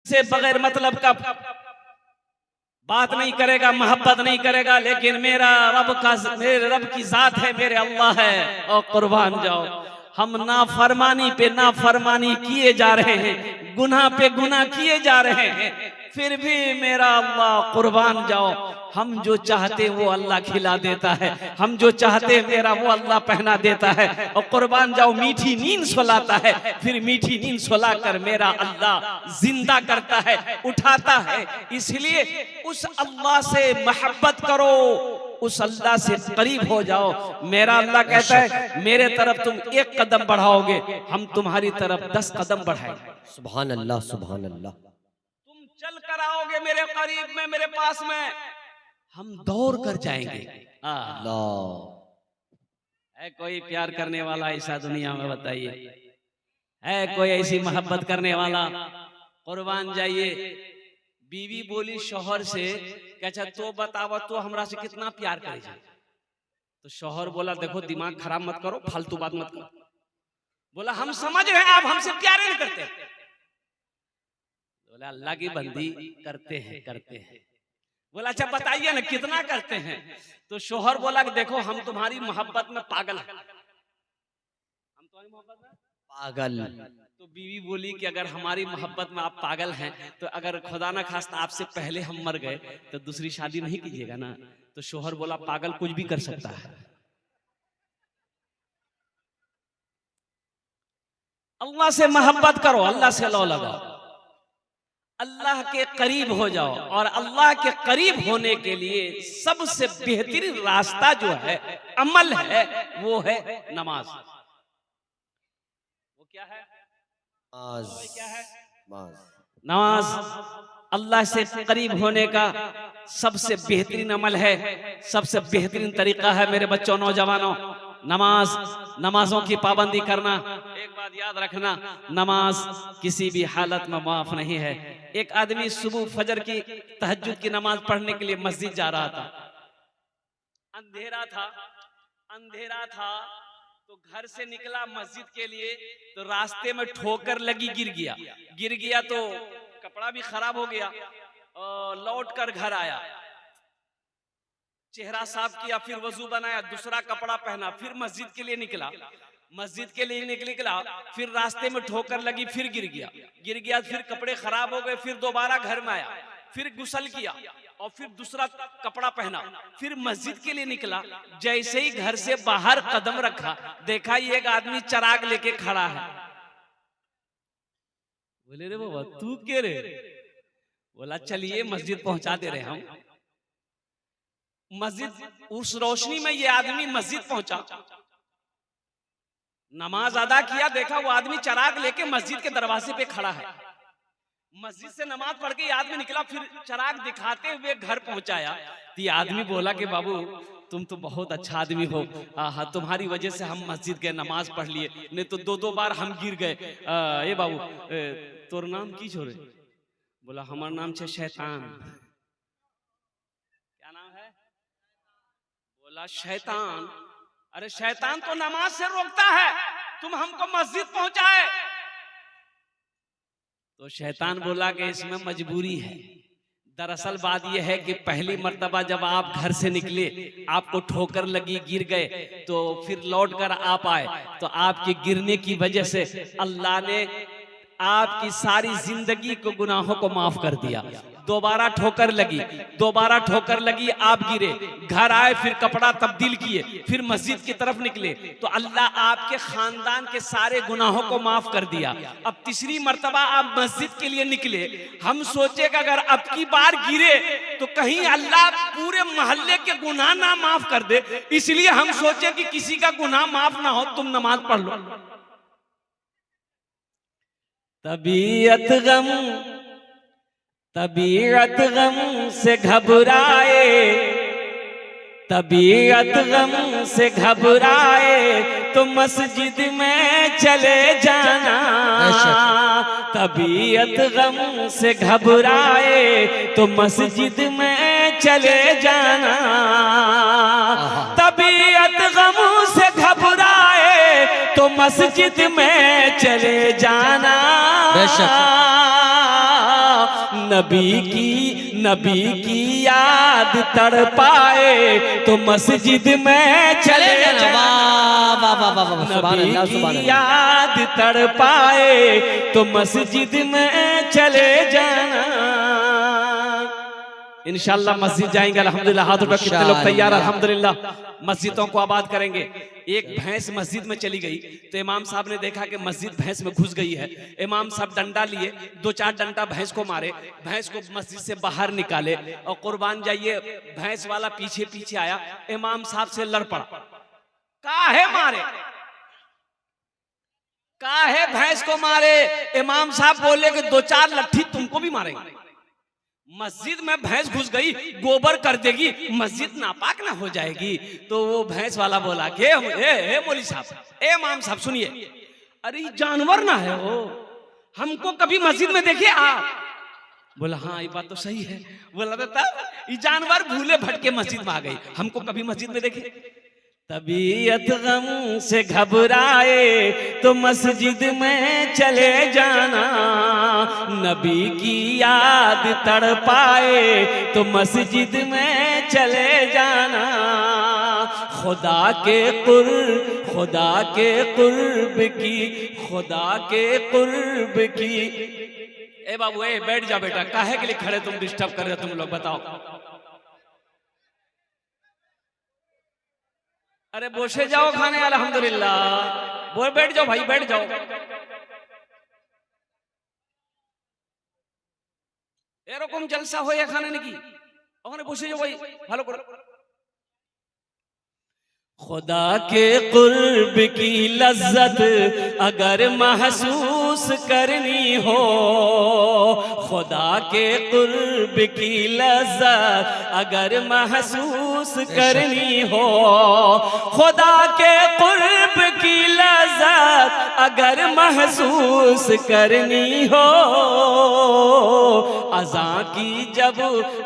से बगैर मतलब का बात नहीं करेगा, मोहब्बत नहीं करेगा, लेकिन मेरे रब की जात है, मेरे अल्लाह है। और कुर्बान जाओ, हम नाफरमानी पे नाफरमानी किए जा रहे हैं, गुनाह पे गुनाह किए जा रहे हैं, फिर भी मेरा अल्लाह कुर्बान जाओ, हम जो चाहते वो अल्लाह खिला देता है, हम जो चाहते मेरा वो अल्लाह पहना देता है। और कुर्बान जाओ, मीठी नींद सुलाता है, फिर मीठी नींद सुला कर मेरा अल्लाह जिंदा करता है, उठाता है। इसलिए उस अल्लाह से मोहब्बत करो, उस अल्लाह से करीब हो जाओ। मेरा अल्लाह कहता है मेरे तरफ तुम एक कदम बढ़ाओगे, हम तुम्हारी तरफ 10 कदम बढ़ाएंगे। सुभान अल्लाह, सुभान अल्लाह। तुम चल कर आओगे मेरे करीब में, मेरे पास में, हम दौड़ कर जाएंगे। है कोई प्यार करने वाला ऐसा दुनिया में? बताइए, है कोई ऐसी मोहब्बत करने वाला? कुर्बान जाइए। बीवी बोली शौहर से, अच्छा तो बतावा तो हमरा से कितना प्यार करे जाए। तो शौहर बोला देखो दिमाग खराब मत करो, फालतू बात मत करो। बोला हम समझ रहे हैं आप हमसे प्यार नहीं करते। बोला अल्लाह की बंदी करते हैं, करते हैं। बोला अच्छा बताइए ना कितना करते हैं। तो शौहर बोला कि देखो हम तुम्हारी मोहब्बत में पागल हैं, हम तुम्हारी मोहब्बत में पागल। तो बीवी बोली कि अगर हमारी मोहब्बत में आप पागल हैं, तो अगर खुदा ना खास्ता आपसे पहले हम मर गए तो दूसरी शादी नहीं कीजिएगा ना। तो शौहर बोला पागल कुछ भी कर सकता है। अल्लाह से मोहब्बत करो, अल्लाह से लौ लगाओ, अल्लाह के करीब हो जाओ। और अल्लाह के करीब होने के लिए सबसे बेहतरीन रास्ता जो है, अमल है, वो है नमाज। वो क्या है? क्या है? नमाज अल्लाह से करीब होने का सबसे बेहतरीन अमल है, सबसे बेहतरीन तरीका है। मेरे बच्चों, नौजवानों, नमाजों की पाबंदी करना। एक बात याद रखना, नमाज किसी भी हालत में माफ नहीं है। एक आदमी सुबह फजर की तहज्जुद की नमाज पढ़ने के लिए मस्जिद जा रहा था। अंधेरा था तो घर से निकला मस्जिद के लिए, तो रास्ते में ठोकर लगी, गिर गया तो कपड़ा भी खराब हो गया। और लौट कर घर आया, चेहरा साफ किया, फिर वजू बनाया, दूसरा कपड़ा पहना, फिर मस्जिद के लिए निकला। फिर रास्ते में ठोकर लगी, फिर गिर गया, फिर कपड़े खराब हो गए, फिर दोबारा घर में आया, फिर गुस्ल किया और फिर दूसरा कपड़ा पहना, फिर मस्जिद के लिए निकला। जैसे ही घर से बाहर कदम रखा, देखा ये एक आदमी चराग लेके खड़ा है। बोले रे बाबा तू क्या रे? बोला चलिए मस्जिद पहुंचा दे रहे हम। मस्जिद, उस रोशनी में ये आदमी मस्जिद पहुंचा, नमाज अदा किया, देखा वो आदमी चराग लेके मस्जिद के दरवाजे पे खड़ा है। मस्जिद से नमाज पढ़ के ये आदमी निकला, फिर चराग दिखाते हुए घर पहुंचाया। तो ये आदमी बोला कि बाबू तुम तो बहुत अच्छा आदमी हो, तुम्हारी वजह से हम मस्जिद के नमाज पढ़ लिए, नहीं तो 2 बार हम गिर गए। ए बाबू तोर नाम की छोरे? बोला हमार नाम है शैतान। क्या नाम है? बोला शैतान। अरे शैतान तो नमाज से रोकता है, तुम हमको मस्जिद पहुंचाए। तो शैतान बोला कि इसमें मजबूरी है। दरअसल बात यह है कि पहली मर्तबा जब आप घर से निकले, आपको ठोकर लगी, गिर गए, तो फिर लौट कर आप आए, तो आपके गिरने की वजह से अल्लाह ने आपकी सारी जिंदगी को, गुनाहों को माफ कर दिया। दोबारा ठोकर लगी, आप गिरे, घर आए, फिर कपड़ा तब्दील किए, फिर मस्जिद की तरफ निकले, तो अल्लाह आपके खानदान के सारे गुनाहों को माफ कर दिया। अब तीसरी मर्तबा आप मस्जिद के लिए निकले, हम सोचे कि अगर अब की बार गिरे तो कहीं अल्लाह पूरे मोहल्ले के गुनाह ना माफ कर दे, इसलिए हम सोचे कि किसी का गुनाह माफ ना हो, तुम नमाज पढ़ लो। तबीयत गम से घबराए, तो मस्जिद में चले जाना। तबीयत गम से घबराए तो मस्जिद में चले जाना। तबीयत गम से घबराए तो मस्जिद में चले जाना। नबी की याद तड़पाए तो मस्जिद में चले जाना। वाह वाह वाह वाह वाह, सुभान नबी अल्लाह, सुभान की अल्लाह। याद तड़पाए तो मस्जिद में चले जाना। इंशाल्लाह मस्जिद जाएंगे अल्हम्दुलिल्लाह। हाथ उठा, कितने लोग तैयार? अल्हम्दुलिल्लाह मस्जिदों को आबाद करेंगे। एक भैंस मस्जिद में चली गई तो इमाम साहब ने देखा कि मस्जिद भैंस में घुस गई है। इमाम साहब डंडा लिए, 2-4 डंडा भैंस को मारे, भैंस को मस्जिद से बाहर निकाले और कुर्बान जाइए भैंस वाला पीछे पीछे आया, इमाम साहब से लड़ पड़ा। काहे मारे, काहे भैंस को मारे? इमाम साहब बोले कि 2-4 लट्ठी तुमको भी मारेंगे। मस्जिद में भैंस घुस गई, गोबर कर देगी, मस्जिद नापाक ना हो जाएगी। तो वो भैंस वाला बोला कि ए मौली साहब, ए इमाम साहब सुनिए, अरे ये जानवर ना है वो, हमको कभी मस्जिद में देखे आप? बोला हाँ ये बात तो सही है। बोला तो तब ये जानवर भूले भटके मस्जिद में आ गई, हमको कभी मस्जिद में देखे? तबीयत गम से घबराए तो मस्जिद में चले जाना। नबी की याद तड़पाए तो मस्जिद में चले जाना। खुदा के कुर्ब की। ए बाबू ए बैठ जा बेटा, काहे के लिए खड़े तुम, डिस्टर्ब कर रहे तुम लोग, बताओ। अरे बोसे जाओ खाने, अल्हम्दुलिल्लाह। बोल बैठ जाओ भाई, बैठ जाओ। एरकम जलसा हो खाने की, ওখানে বসে যাও ভাই, ভালো করে। खुदा के कुर्ब की लज्जत अगर महसूस करनी हो, खुदा के कुर्ब की लज्जत अगर महसूस करनी हो, खुदा के कुर्ब की लज्जत अगर महसूस करनी हो, अज़ां की जब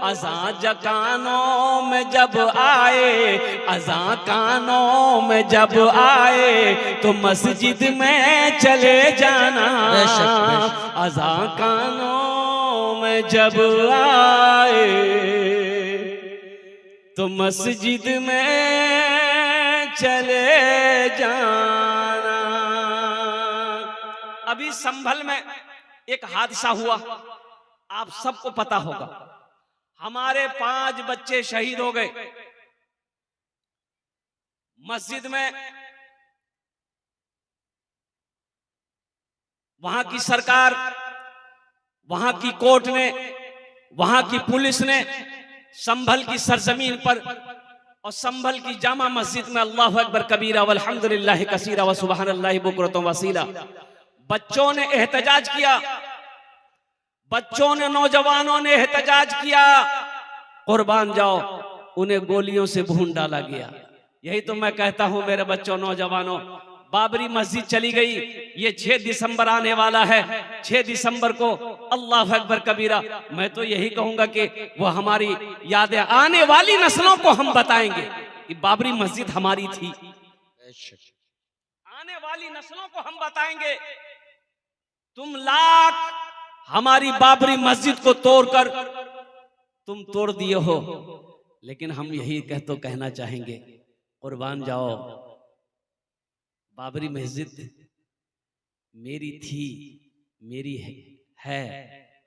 अज़ां जकानों में जब आए, अज़ां कानों में जब आए तो मस्जिद में चले जाना। अज़ां कानों में जब आए तो मस्जिद में चले जाना। अभी संभल में एक हादसा हुआ, आप सबको पता होगा। हमारे 5 बच्चे शहीद हो गए मस्जिद में। वहां की सरकार, वहां की कोर्ट ने, वहां की पुलिस ने संभल की सरजमीन पर और संभल की जामा मस्जिद में अल्लाहु अकबर कबीरा वल्हम्दुलिल्लाहि कसीरा व सुबहानल्लाहि बुकरतम वसीला बच्चों ने एहतजाज किया, बच्चों ने, नौजवानों ने एहतजाज किया। कुर्बान जाओ, उन्हें गोलियों से भून डाला गया। यही तो मैं कहता हूं मेरे बच्चों, नौजवानों, बाबरी मस्जिद चली गई, ये 6 दिसंबर आने वाला है। 6 दिसंबर को अल्लाह अकबर कबीरा, मैं तो यही कहूंगा कि वो हमारी यादें आने वाली नस्लों को हम बताएंगे कि बाबरी मस्जिद हमारी थी। आने वाली नस्लों को हम बताएंगे, तुम लाख हमारी बाबरी मस्जिद को तोड़कर तुम तोड़ दिए हो, लेकिन हम यही कहना चाहेंगे, कुर्बान जाओ, बाबरी मस्जिद मेरी थी, मेरी है,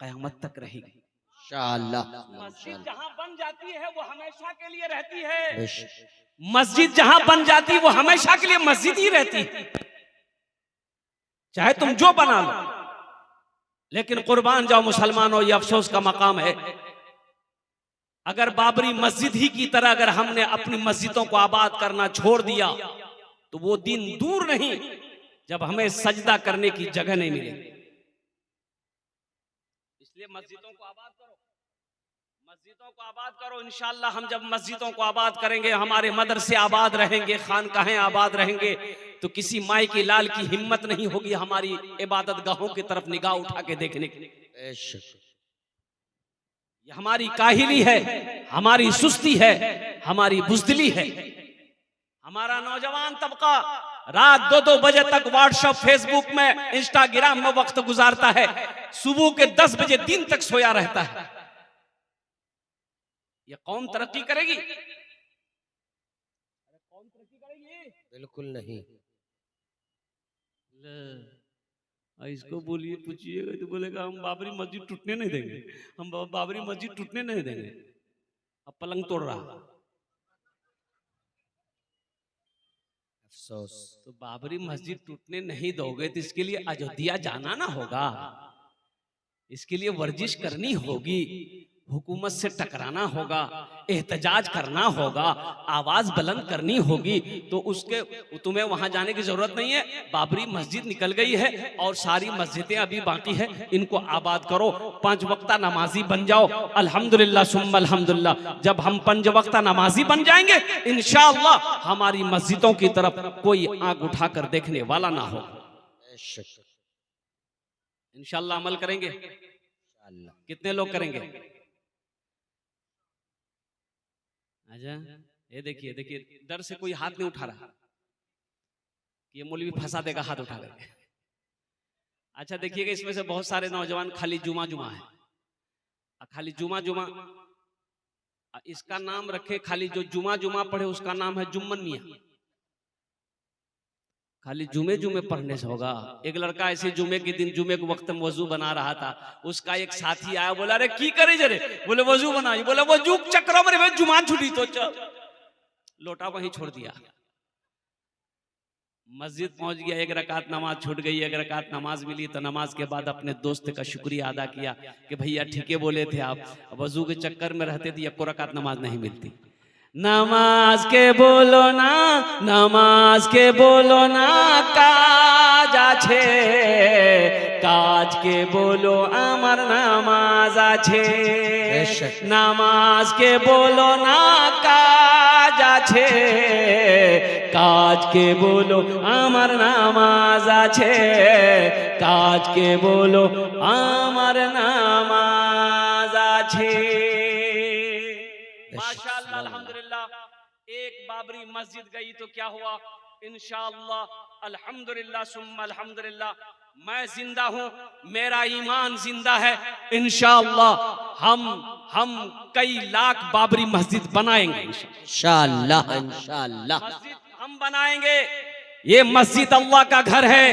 क़यामत तक रहेगी इंशाअल्लाह। मस्जिद जहां बन जाती है वो हमेशा के लिए रहती है। मस्जिद जहां बन जाती है वो हमेशा के लिए मस्जिद ही रहती है, चाहे तुम जो बना लो। लेकिन कुर्बान जाओ मुसलमानों, ये अफसोस का मकाम है, अगर बाबरी मस्जिद ही की तरह अगर हमने अपनी मस्जिदों को आबाद करना छोड़ दिया तो वो दिन दूर नहीं जब हमें सजदा करने की जगह नहीं मिलेगी। इसलिए मस्जिदों को आबाद करो, मस्जिदों को आबाद करो। इंशाअल्लाह हम जब मस्जिदों को आबाद करेंगे, हमारे मदरसे आबाद रहेंगे, खानकाहें आबाद रहेंगे, तो किसी माई की लाल की हिम्मत नहीं होगी हमारी इबादत गाहों की तरफ निगाह उठा के देखने की। ये हमारी काहिली है, हमारी सुस्ती है, हमारी बुज़दिली है। हमारा नौजवान तबका रात 2-2 बजे तक व्हाट्सएप, फेसबुक में, इंस्टाग्राम में वक्त गुजारता है, सुबह के 10 बजे दिन तक सोया रहता है। ये कौम तरक्की करेगी? कौम तरक्की करेगी? बिल्कुल नहीं। इसको बोलिए, पूछिएगा तो बोलेगा हम बाबरी मस्जिद टूटने नहीं देंगे, हम बाबरी मस्जिद टूटने नहीं देंगे। अब पलंग तोड़ रहा। अफसोस। तो बाबरी मस्जिद टूटने नहीं दोगे तो इसके लिए अयोध्या जाना ना होगा, इसके लिए वर्जिश करनी होगी, हुकूमत से टकराना होगा, एहतजाज करना होगा, आवाज बुलंद करनी होगी। तो उसके तुम्हें वहां जाने की जरूरत नहीं है। बाबरी मस्जिद निकल गई है और सारी मस्जिदें अभी बाकी है, इनको आबाद करो, 5 वक्ता नमाजी बन जाओ। अल्हम्दुलिल्लाह सुम्मा अल्हम्दुलिल्लाह। जब हम 5 वक्ता नमाजी बन जाएंगे इंशाअल्लाह हमारी मस्जिदों की तरफ कोई आंख उठाकर देखने वाला ना हो। इंशाअल्लाह अमल करेंगे। कितने लोग करेंगे? अच्छा, ये देखिए देखिए, डर से कोई हाथ नहीं उठा रहा कि ये मौलवी फंसा देगा हाथ उठा करके। अच्छा देखिएगा, इसमें से बहुत सारे नौजवान खाली जुमा जुमा है, खाली जुमा जुमा, इसका नाम रखे, खाली जो जुमा जुमा पढ़े उसका नाम है जुम्मन मियां। खाली जुमे जुमे पढ़ने से होगा। एक लड़का ऐसे जुमे के दिन, जुमे के वक्त में वजू बना रहा था, उसका एक साथी आया, बोला अरे की करे जरे, बोले वजू बनाई, बोले वजू चक्रों में जुमा छुटी तो चल, लोटा वहीं छोड़ दिया। मस्जिद पहुंच गया, 1 रकात नमाज छूट गई, 1 रकात नमाज मिली तो नमाज के बाद अपने दोस्त का शुक्रिया अदा किया कि भैया ठीके बोले थे आप, वजू के चक्कर में रहते थे 1 रकात नमाज नहीं मिलती। नमाज के बोलो ना, नमाज के बोलो ना, काज आछे, काज के बोलो আমার নামাজ আছে, নামাজ के बोलो ना, काज আছে, काज के बोलो আমার নামাজ আছে, काज के बोलो আমার নামাজ আছে। माशाअल्लाह अल्हम्दुलिल्लाह। एक बाबरी मस्जिद गई तो क्या हुआ? इंशाअल्लाह अल्हम्दुलिल्लाह सुम्मा अल्हम्दुलिल्लाह, मैं जिंदा हूं, मेरा ईमान जिंदा है। इंशाअल्लाह हम कई लाख बाबरी मस्जिद बनाएंगे इंशाअल्लाह। इंशाअल्लाह मस्जिद हम बनाएंगे। ये मस्जिद अल्लाह का घर है।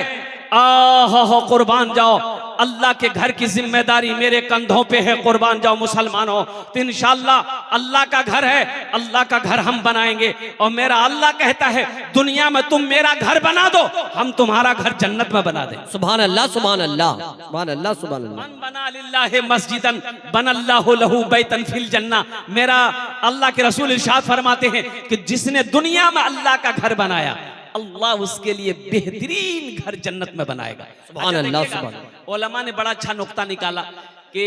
आह कुर्बान जाओ, अल्लाह के घर की जिम्मेदारी मेरे कंधों पे है। कुर्बान जाओ मुसलमानों। तो इंशाअल्लाह अल्लाह का घर है, अल्लाह का घर हम बनाएंगे। और मेरा अल्लाह कहता है दुनिया में तुम मेरा घर बना दो, हम तुम्हारा घर जन्नत में बना दें। सुभान अल्लाह सुभान अल्लाह सुभान अल्लाह सुभान अल्लाह। मन बना लिल्लाहि मस्जिदन बनल्लाहु लहू बैतन फिल जन्ना। मेरा अल्लाह के रसूल इरशाद फरमाते हैं कि जिसने दुनिया में अल्लाह का घर बनाया, अल्लाह उसके लिए बेहतरीन घर जन्नत में बनाएगा। सुभान अल्लाह सुभान अल्लाह। उलमा ने बड़ा अच्छा नुक्ता निकाला कि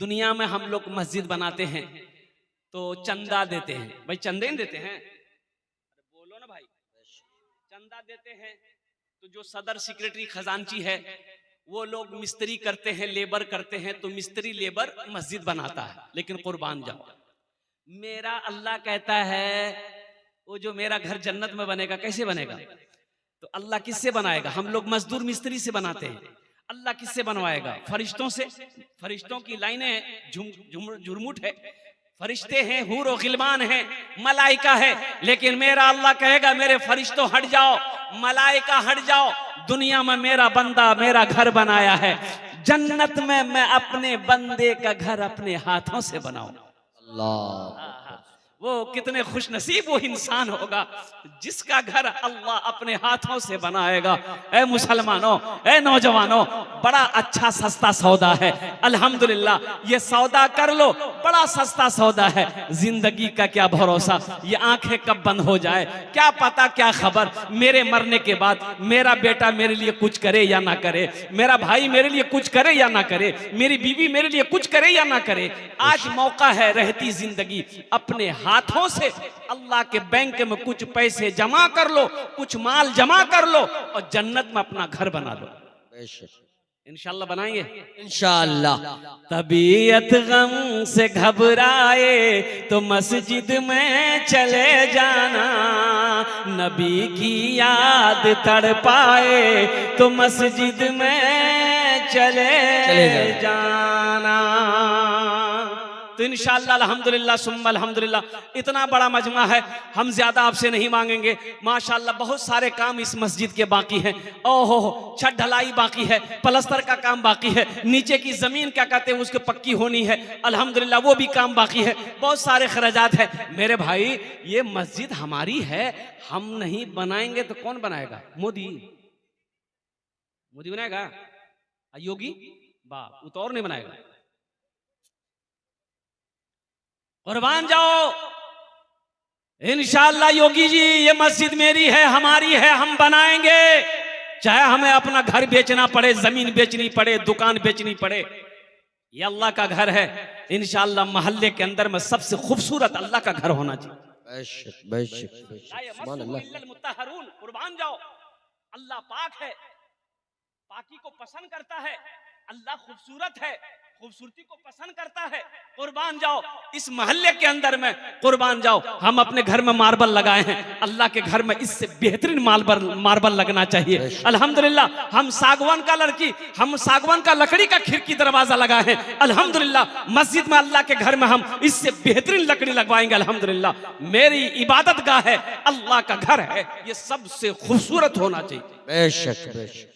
दुनिया में हम लोग मस्जिद बनाते हैं तो चंदा देते हैं। भाई चंदे नहीं देते हैं? बोलो ना भाई, चंदा देते हैं तो जो सदर सेक्रेटरी खजांची है वो लोग मिस्त्री करते हैं, लेबर करते हैं, तो मिस्त्री लेबर मस्जिद बनाता है। लेकिन कुर्बान जाओ, मेरा अल्लाह कहता है वो जो मेरा घर जन्नत में बनेगा, कैसे बनेगा? तो अल्लाह किससे बनाएगा? हम लोग मजदूर मिस्त्री से बनाते हैं, अल्लाह किससे बनवाएगा? फरिश्तों से। फरिश्तों की लाइनें झुरमुट है, फरिश्ते हैं, हूर और गिलमान है, मलाइका है। लेकिन मेरा अल्लाह कहेगा मेरे फरिश्तों हट जाओ, मलाइका हट जाओ, दुनिया में मेरा बंदा मेरा घर बनाया है, जन्नत में मैं अपने बंदे का घर अपने हाथों से बनाऊं। अल्लाह, वो कितने खुश नसीब वो इंसान होगा जिसका घर अल्लाह अपने हाथों से बनाएगा। ए मुसलमानों, ए नौजवानों, बड़ा अच्छा सस्ता सौदा है। अल्हम्दुलिल्लाह, ये सौदा कर लो, बड़ा सस्ता सौदा है। जिंदगी का क्या भरोसा, ये आंखें कब बंद हो जाए, क्या पता, क्या खबर। मेरे मरने के बाद मेरा बेटा मेरे लिए कुछ करे या ना करे, मेरा भाई मेरे लिए कुछ करे या ना करे, मेरी बीवी मेरे लिए कुछ करे या ना करे। आज मौका है, रहती जिंदगी अपने हाथों से अल्लाह के बैंक में कुछ पैसे जमा कर लो, कुछ माल जमा कर लो और जन्नत में अपना घर बना लो। इंशाल्लाह बनाएंगे। इंशाअल्लाह। तबीयत गम से घबराए तो मस्जिद में चले जाना, नबी की याद तड़पाए तो मस्जिद में चले जाना। तो इंशाअल्लाह अल्हम्दुलिल्लाह सुम्मा अल्हम्दुलिल्लाह, इतना बड़ा मजमा है, हम ज्यादा आपसे नहीं मांगेंगे। माशाअल्लाह बहुत सारे काम इस मस्जिद के बाकी हैं। ओहो, छत ढलाई बाकी है, प्लास्टर का काम बाकी है, नीचे की जमीन क्या कहते हैं उसके पक्की होनी है, अल्हम्दुलिल्लाह वो भी काम बाकी है, बहुत सारे खर्चात है। मेरे भाई ये मस्जिद हमारी है, हम नहीं बनाएंगे तो कौन बनाएगा? मोदी बनाएगा? योगी वाह, वो तो और नहीं बनाएगा। कुर्बान जाओ इंशाअल्लाह। योगी जी ये मस्जिद मेरी है, हमारी है, हम बनाएंगे, चाहे हमें अपना घर बेचना पड़े, जमीन बेचनी पड़े, दुकान बेचनी पड़े। ये अल्लाह का घर है। इंशाअल्लाह मोहल्ले के अंदर में सबसे खूबसूरत अल्लाह का घर होना चाहिए। कुर्बान जाओ, अल्लाह पाक है, पाकी को पसंद करता है, अल्लाह खूबसूरत है, खूबसूरती को पसंद करता है। कुर्बान जाओ इस मोहल्ले के अंदर में, कुर्बान जाओ हम अपने घर में मार्बल लगाए हैं, अल्लाह के घर में इससे बेहतरीन मार्बल लगना चाहिए। अल्हम्दुलिल्लाह हम सागवान का लकड़ी का खिड़की दरवाजा लगाए हैं। अल्हम्दुलिल्लाह मस्जिद में अल्लाह के घर में हम इससे बेहतरीन लकड़ी लगवाएंगे। अल्हम्दुलिल्लाह मेरी इबादत गाह है, अल्लाह का घर है, ये सबसे खूबसूरत होना चाहिए। बेशक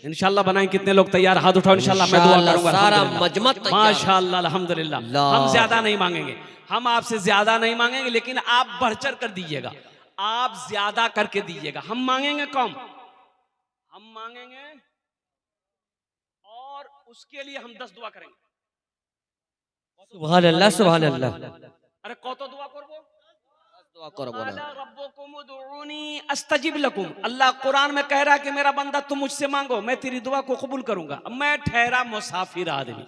इंशाअल्लाह बनाएं। कितने लोग तैयार? हाथ उठाओ। इंशाअल्लाह मैं दुआ करूंगा। सारा मजमा माशाअल्लाह अल्हम्दुलिल्लाह। हम ज्यादा नहीं मांगेंगे, हम आपसे ज्यादा नहीं मांगेंगे, लेकिन आप बढ़ चढ़ कर दीजिएगा, आप ज्यादा करके दीजिएगा। हम मांगेंगे कम, हम मांगेंगे और उसके लिए हम 10 दुआ करेंगे। सुभान अल्लाह सुभान अल्लाह। अरे कत दुआ करबो? अस्तजिब लकुम। अल्लाह कुरान में कह रहा है कि मेरा बंदा तुम मुझसे मांगो, मैं तेरी दुआ को कबूल करूंगा। मैं ठहरा मुसाफिर आदमी,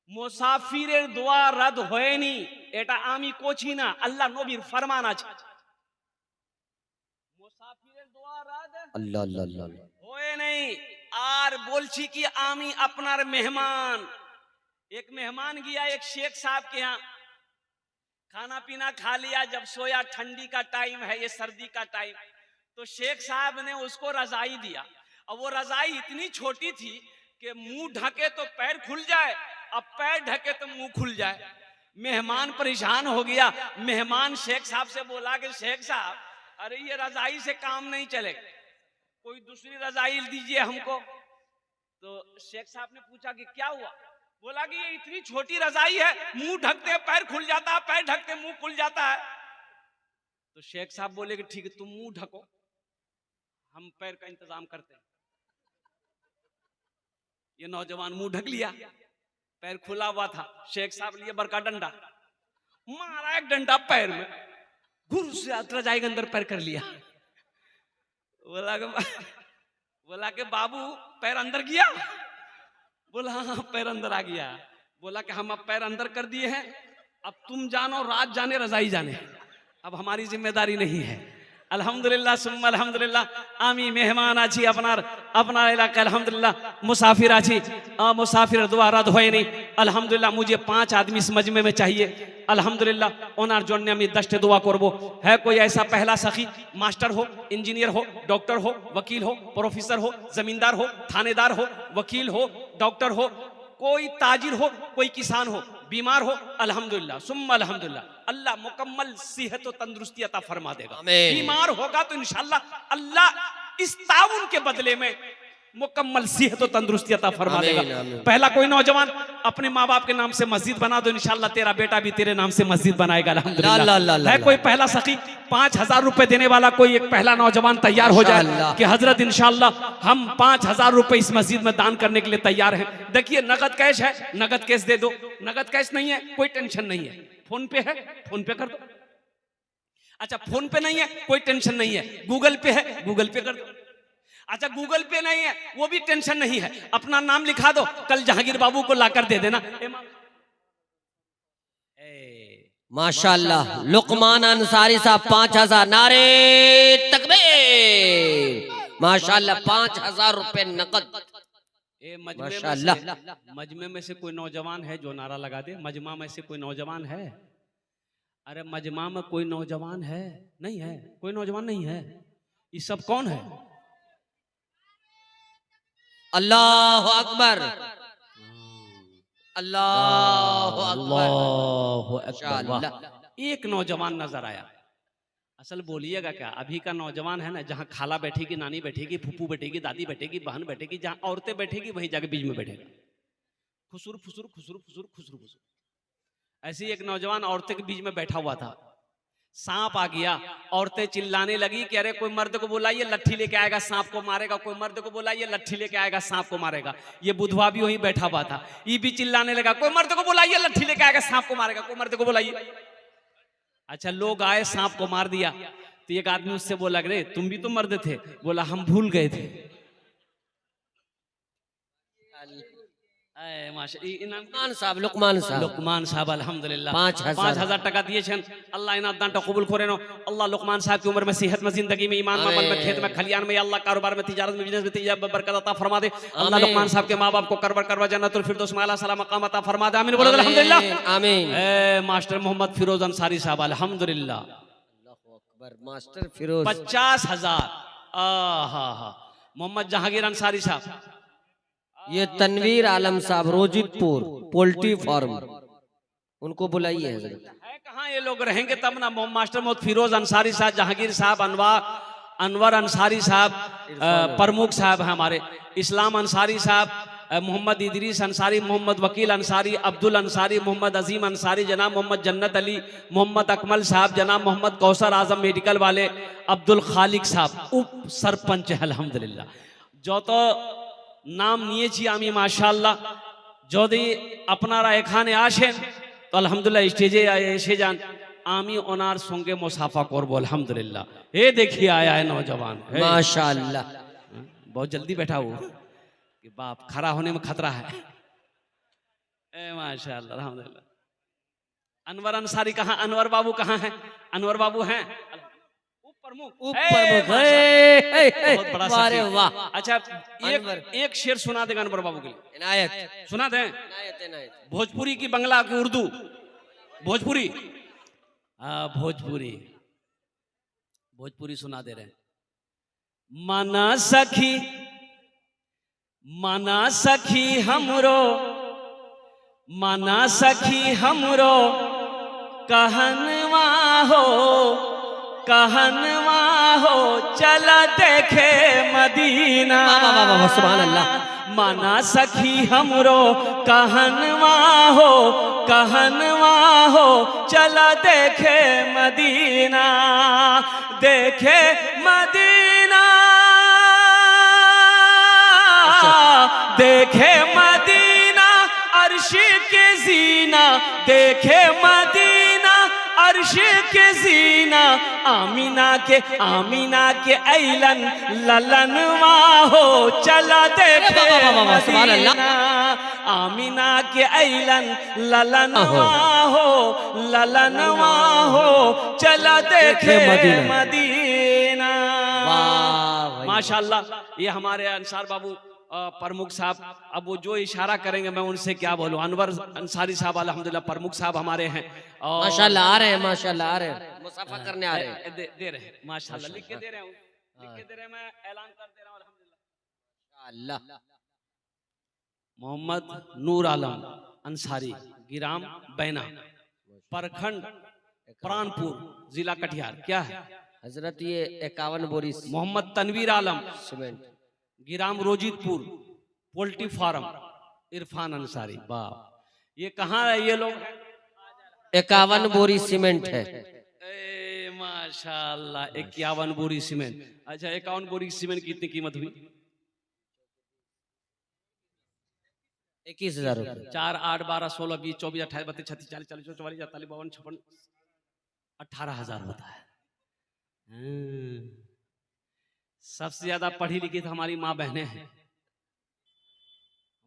मुसाफिरेर दुआ रद्द হয়নি, এটা আমি কোছি না, আল্লাহ নবীর ফরমান আছে। মুসাফিরের দোয়া রদ আল্লাহ আল্লাহ আল্লাহ হয় নাই। আর বলছি কি আমি আপনার মেহমান। एक मेहमान गया एक शेख साहब के यहाँ, खाना पीना खा लिया, जब सोया, ठंडी का टाइम है, ये सर्दी का टाइम, तो शेख साहब ने उसको रजाई दिया। और वो रजाई इतनी छोटी थी कि मुंह ढके तो पैर खुल जाए, अब पैर ढके तो मुंह खुल जाए। मेहमान परेशान हो गया। मेहमान शेख साहब से बोला कि शेख साहब, अरे ये रजाई से काम नहीं चलेगा, कोई दूसरी रजाई दीजिए हमको। तो शेख साहब ने पूछा कि क्या हुआ? बोला कि ये इतनी छोटी रजाई है, मुंह ढकते पैर खुल जाता है, पैर ढकते मुंह खुल जाता है। तो शेख साहब बोले कि ठीक है तुम मुंह ढको, हम पैर का इंतजाम करते हैं। ये नौजवान मुंह ढक लिया, पैर खुला हुआ था। शेख साहब लिए बड़का डंडा मारा, एक डंडा पैर में घुर से रजाई के अंदर पैर कर लिया। बोला कि बाबू पैर अंदर गया? बोला हाँ पैर अंदर आ गया। बोला कि हम अब पैर अंदर कर दिए हैं, अब तुम जानो, रात जाने रजाई जाने, अब हमारी जिम्मेदारी नहीं है। अल्हम्दुलिल्लाह सुम्मा अल्हम्दुलिल्लाह। आमी मेहमान आछी अपना इलाका, अल्हम्दुलिल्लाह मुसाफिर आछी, मुसाफिर दुआ रद्द होय नहीं। अल्हम्दुलिल्लाह मुझे 5 आदमी इस मजमे में चाहिए। अल्हम्दुलिल्लाह ओनार जन्य আমি 10 दुआ करबो। है कोई ऐसा पहला सखी, मास्टर हो, इंजीनियर हो, डॉक्टर हो, वकील हो, प्रोफेसर हो, जमींदार हो, थानेदार हो, वकील हो, डॉक्टर हो, कोई ताजिर हो, कोई किसान हो, बीमार हो, अल्हम्दुलिल्लाह सुम्मा अल्हम्दुलिल्लाह, अल्लाह मुकम्मल सेहत और तंदुरुस्ती अता फरमा देगा। बीमार होगा तो इंशाअल्लाह अल्लाह इस ताउन के बदले में मुकम्मल सेहत और तंदुरुस्ती अता फरमा देगा। पहला कोई नौजवान अपने माँ बाप के नाम से मस्जिद बना दो, इंशाअल्लाह तेरा बेटा भी तेरे नाम से मस्जिद बनाएगा। अल्हम्दुलिल्लाह। है कोई पहला सखी 5000 रुपए देने वाला, कोई एक पहला नौजवान तैयार हो जाए कि हजरत इंशाअल्लाह हम 5000 रुपए इस मस्जिद में दान करने के लिए तैयार हैं। देखिए नगद कैश है, नगद कैश दे दो, नगद कैश नहीं है कोई टेंशन नहीं है, फोन पे है फोन पे कर दो। अच्छा फोन पे नहीं है कोई टेंशन नहीं है, गूगल पे है गूगल पे कर दो। अच्छा गूगल पे नहीं है वो भी टेंशन नहीं है, अपना नाम लिखा दो, कल जहांगीर बाबू को लाकर दे देना। माशाअल्लाह लुकमान अंसारी साहब 5000 नारे तकबीर। माशाअल्लाह 5000 रुपए नकद ये माशाअल्लाह। मजमे में से कोई नौजवान है जो नारा लगा दे? मजमा में से कोई नौजवान है? अरे मजमा में कोई नौजवान है? नहीं है, कोई नौजवान नहीं है। ये सब कौन है? अल्लाह अकबर, अल्लाह अकबर। अल्लाहु अकबर। वाह। माशाअल्लाह। एक नौजवान नजर आया। असल बोलिएगा क्या, अभी का नौजवान है ना, जहाँ खाला बैठेगी, नानी बैठेगी, फूफू बैठेगी, दादी बैठेगी, बहन बैठेगी, जहाँ औरतें बैठेगी वहीं जाके बीच में बैठेगा। खुसुर फुसुर खुसुर फुसुर खुसुर फुसुर। ऐसे ही एक नौजवान औरतें के बीच में बैठा हुआ था। सांप आ गया, औरतें चिल्लाने लगी कि अरे कोई मर्द को बुलाइए, लट्ठी लेके आएगा, सांप को मारेगा। कोई मर्द को बुलाइए, लट्ठी लेके आएगा, सांप को मारेगा। ये बुधवा भी वहीं बैठा हुआ था, ये भी चिल्लाने लगा, कोई मर्द को बुलाइए, लट्ठी लेके आएगा, सांप को मारेगा। कोई मर्द को बुलाइए। अच्छा, लोग आए, सांप को मार दिया। तो एक आदमी उससे बोला, रे तुम भी तो मर्द थे। बोला हम भूल गए थे। लुकमान साहब लुकमान साहब अल्हम्दुलिल्लाह 5,000 टका दिए छन। अल्लाह इना दान कबूल करे नो। अल्लाह लुकमान साहब की उम्र में, सेहत में, जिंदगी में, ईमान में, अमल में, खेत में, खलियान में, अल्लाह कारोबार में, तिजारत में, बिजनेस में, तिजारत में बरकत अता फरमा दे। अल्लाह लुकमान साहब के माँ बाप को करवर करवा जन्नतुल फिरदौस में आला साला मकाम अता फरमा दे। आमीन बोलो अल्हम्दुलिल्लाह। आमीन। ए मास्टर मोहम्मद फिरोज अंसारी साहब अल्हम्दुलिल्लाह। मास्टर फिरोज 50,000। आहा। मोहम्मद जहांगीर अंसारी साहब। ये तनवीर आलम साहब रोजितपुर पोल्ट्री फार्म, उनको बुलाइए हजरत। है कहाँ ये लोग रहेंगे तब ना। मास्टर मोहम्मद फिरोज अंसारी साहब, जहांगीर साहब, अनवर अंसारी साहब प्रमुख साहब हैं हमारे। इस्लाम अंसारी साहब, मोहम्मद इदरीस अंसारी, मोहम्मद वकील अंसारी, अब्दुल अंसारी, मोहम्मद अजीम अंसारी, जनाब मोहम्मद जन्नत अली, मोहम्मद अकमल साहब, जनाब मोहम्मद कौसर आजम मेडिकल वाले, अब्दुल खालिक साहब उप सरपंच है अल्हम्दुलिल्लाह। जो तो नाम नियेছি আমি মাশাআল্লাহ। যদি আপনারা এখানে আসেন তো আলহামদুলিল্লাহ স্টেজে এসে যান, আমি ওনার সঙ্গে মুসাফা করব अल्हम्दुलिल्लाह। ये देखिए आया है नौजवान, माशाअल्लाह। बहुत जल्दी बैठा वो कि बाप खड़ा होने में खतरा है। माशाअल्लाह अल्हम्दुलिल्लाह। अनवर अंसारी कहाँ, अनवर बाबू कहाँ हैं? अनवर बाबू हैं प्रमुख, बहुत बड़ा अरे वाह। अच्छा, एक शेर सुना देगा अनवर बाबू के लिए? इनायत सुना दें? इनायत इनायत। भोजपुरी की, बंगला की, उर्दू, भोजपुरी। भोजपुरी भोजपुरी सुना दे रहे हैं। माना सखी हमरो, माना सखी हमरो कहनवा हो, कहनवा हो, चला देखे मदीना। सुभान अल्लाह। माना सखी हमरो कहनवा हो, कहनवा हो, चला देखे मदीना, देखे मदीना, देखे मदीना अर्श के जीना, देखे मदीना अर्श के जीना। आमीना के ऐलन ललनवा हो, चला देखे मदीना। आमीना के ऐलन ललनवा हो, ललनवा हो, चला देखे मदीना। माशाअल्लाह। ये हमारे अंसार बाबू प्रमुख साहब, अब वो जो इशारा करेंगे मैं उनसे क्या बोलूं। अनवर अंसारी साहब अल्हम्दुलिल्लाह प्रमुख साहब हमारे हैं। माशाअल्लाह आ रहे हैं, माशाअल्लाह आ रहे हैं, मुसाफा करने आ रहे हैं। दे रहे हैं माशाअल्लाह। लिख के दे रहे हूं, लिख के दे रहे हैं, मैं ऐलान कर दे रहा हूं अल्हम्दुलिल्लाह। मोहम्मद नूर आलम अंसारी, गिराम बैना, प्रखंड प्राणपुर, जिला कटिहार। क्या है हजरत? ये 51 बोरी। मोहम्मद तनवीर आलम सीमेंट, गिराम रोजितपुर पोल्ट्री फार्म, इरफान अंसारी। बाप ये कहाँ है ये लोग? 51 बोरी सीमेंट है। माशाअल्लाह 51 बोरी सीमेंट। अच्छा 51 बोरी सीमेंट की कितनी कीमत हुई? 21,000 रुपए। 4, 8, 12, 16, 20, 24, 28, 32, 36, 40, 44, 44, 45, 52, 56, 18,000 होता है। सबसे ज्यादा पढ़ी लिखी तो हमारी माँ बहनें हैं।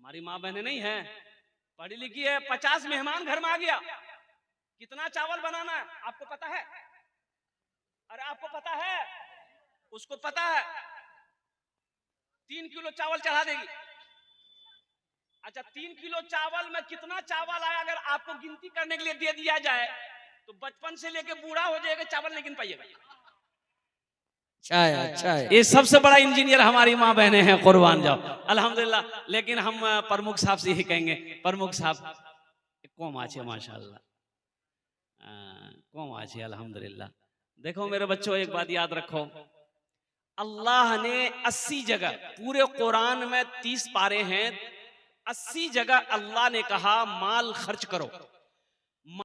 हमारी माँ बहनें नहीं है, पढ़ी लिखी है। 50 मेहमान घर में आ गया, कितना चावल बनाना है आपको पता है? अरे आपको पता है? उसको पता है। 3 किलो चावल चढ़ा देगी। अच्छा 3 किलो चावल में कितना चावल आया अगर आपको गिनती करने के लिए दे दिया जाए तो बचपन से लेके बूढ़ा हो जाएगा, चावल नहीं गिन पाइएगा। अच्छा है, अच्छा है। ये सबसे बड़ा इंजीनियर हमारी माँ बहनें हैं, कुर्बान जाओ अल्हम्दुलिल्लाह। लेकिन हम प्रमुख साहब से ही कहेंगे, प्रमुख साहब कौम आछे माशाल्लाह, कौम आछे अल्हम्दुलिल्लाह। देखो मेरे बच्चों, एक बात याद रखो, अल्लाह ने 80 जगह, पूरे कुरान में 30 पारे हैं, 80 जगह अल्लाह ने कहा माल खर्च करो।